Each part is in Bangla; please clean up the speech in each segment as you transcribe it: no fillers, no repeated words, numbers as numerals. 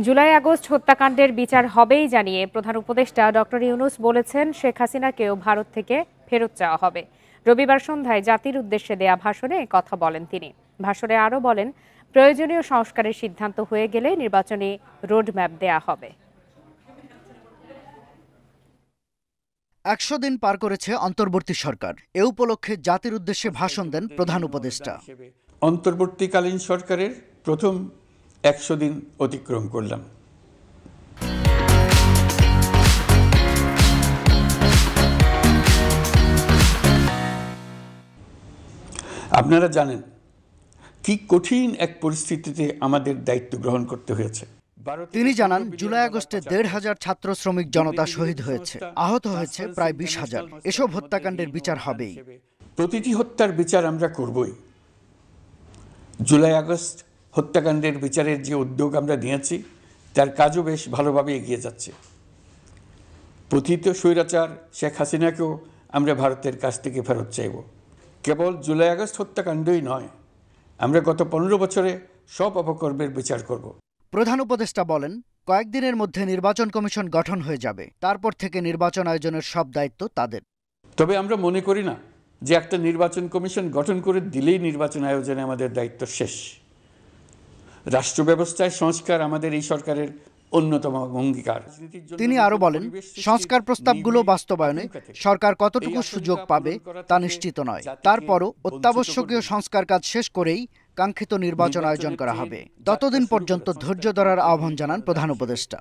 জুলাই আগস্ট হত্যাকাণ্ডের বিচার হবেই জানিয়ে প্রধান উপদেষ্টা ডক্টর ইউনূস বলেছেন, শেখ হাসিনাকেও ভারত থেকে ফেরত চাওয়া হবে। রবিবার সন্ধ্যায় জাতির উদ্দেশ্যে দেয়া ভাষণে কথা বলেন তিনি। ভাষণে আরও বলেন, প্রয়োজনীয় সংস্কারের সিদ্ধান্ত হয়ে গেলে নির্বাচনী রোডম্যাপ দেয়া হবে। ১০০ দিন পার করেছে অন্তর্বর্তী সরকার। এ উপলক্ষে জাতির উদ্দেশ্যে ভাষণ দেন প্রধান উপদেষ্টা। অন্তর্বর্তীকালীন সরকারের প্রথম ১০০ দিন অতিক্রম করলাম। আপনারা জানেন কি কঠিন এক পরিস্থিতিতে আমাদের দায়িত্ব গ্রহণ করতে হয়েছে। তিনি জানান, জুলাই আগস্টে ১৫০০ ছাত্র শ্রমিক জনতা শহীদ হয়েছে, আহত হয়েছে প্রায় ২০,০০০। এসব হত্যাকাণ্ডের বিচার হবেই। প্রতিটি হত্যার বিচার আমরা করবই। জুলাই আগস্ট হত্যাকাণ্ডের বিচারের যে উদ্যোগ আমরা নিয়েছি তার কাজও বেশ ভালোভাবে এগিয়ে যাচ্ছে। পতিত স্বৈরাচার শেখ হাসিনাকেও আমরা ভারতের কাছ থেকে ফেরত চাইব। কেবল জুলাই আগস্ট হত্যাকাণ্ডই নয়, আমরা গত ১৫ বছরে সব অপকর্মের বিচার করব। প্রধান উপদেষ্টা বলেন, কয়েকদিনের মধ্যে নির্বাচন কমিশন গঠন হয়ে যাবে। তারপর থেকে নির্বাচন আয়োজনের সব দায়িত্ব তাদের। তবে আমরা মনে করি না যে একটা নির্বাচন কমিশন গঠন করে দিলেই নির্বাচন আয়োজনে আমাদের দায়িত্ব শেষ। রাষ্ট্র ব্যবস্থায় সংস্কার আমাদের এই সরকারের অন্যতম অঙ্গীকার। তিনি আরো বলেন, সংস্কার প্রস্তাবগুলো বাস্তবায়নে সরকার কতটুকু সুযোগ পাবে তা নিশ্চিত নয়। তারপরও অত্যাবশ্যকীয় সংস্কার কাজ শেষ করেই কাঙ্ক্ষিত নির্বাচন আয়োজন করা হবে। ততদিন পর্যন্ত ধৈর্য ধরার আহ্বান জানান প্রধান উপদেষ্টা।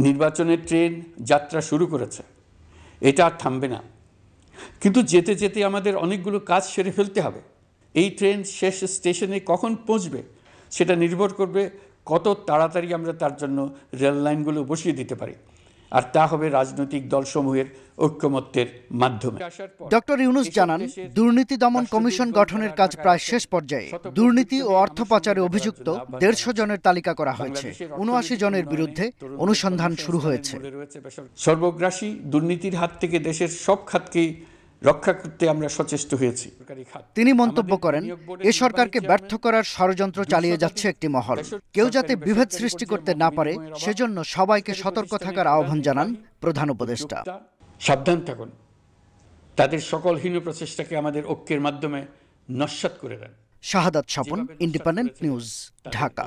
নির্বাচনের ট্রেন যাত্রা শুরু করেছে, এটা আর থামবে না। কিন্তু যেতে যেতে আমাদের অনেকগুলো কাজ সেরে ফেলতে হবে। এই ট্রেন শেষ স্টেশনে কখন পৌঁছবে সেটা নির্ভর করবে কত তাড়াতাড়ি আমরা তার জন্য রেল লাইনগুলো বসিয়ে দিতে পারি, আর তা হবে রাজনৈতিক দলসমূহের ঐক্যমত্যের মাধ্যমে। ডক্টর ইউনূস জানান, দুর্নীতি দমন কমিশন গঠনের কাজ প্রায় শেষ পর্যায়ে। দুর্নীতি ও অর্থ পাচারে অভিযুক্ত ১৫০ জনের তালিকা করা হয়েছে। ৭৯ জনের বিরুদ্ধে অনুসন্ধান শুরু হয়েছে। সর্বগ্রাসী দুর্নীতির হাত থেকে দেশের সব খাতকেই রক্ষা করতে আমরা সচেষ্ট হয়েছি। তিনি মন্তব্য করেন, এ সরকারকে ব্যর্থ করার ষড়যন্ত্র চালিয়ে যাচ্ছে একটি মহল। কেউ যাতে বিভেদ সৃষ্টি করতে না পারে সেজন্য সবাইকে সতর্ক থাকার আহ্বান জানান প্রধান উপদেষ্টা। সাবধান থাকুন, তাদের সকল হীন প্রচেষ্টাকে আমাদের ঐক্যের মাধ্যমে নস্যাৎ করে দেন। শাহাদাত স্বপন, ইন্ডিপেন্ডেন্ট নিউজ, ঢাকা।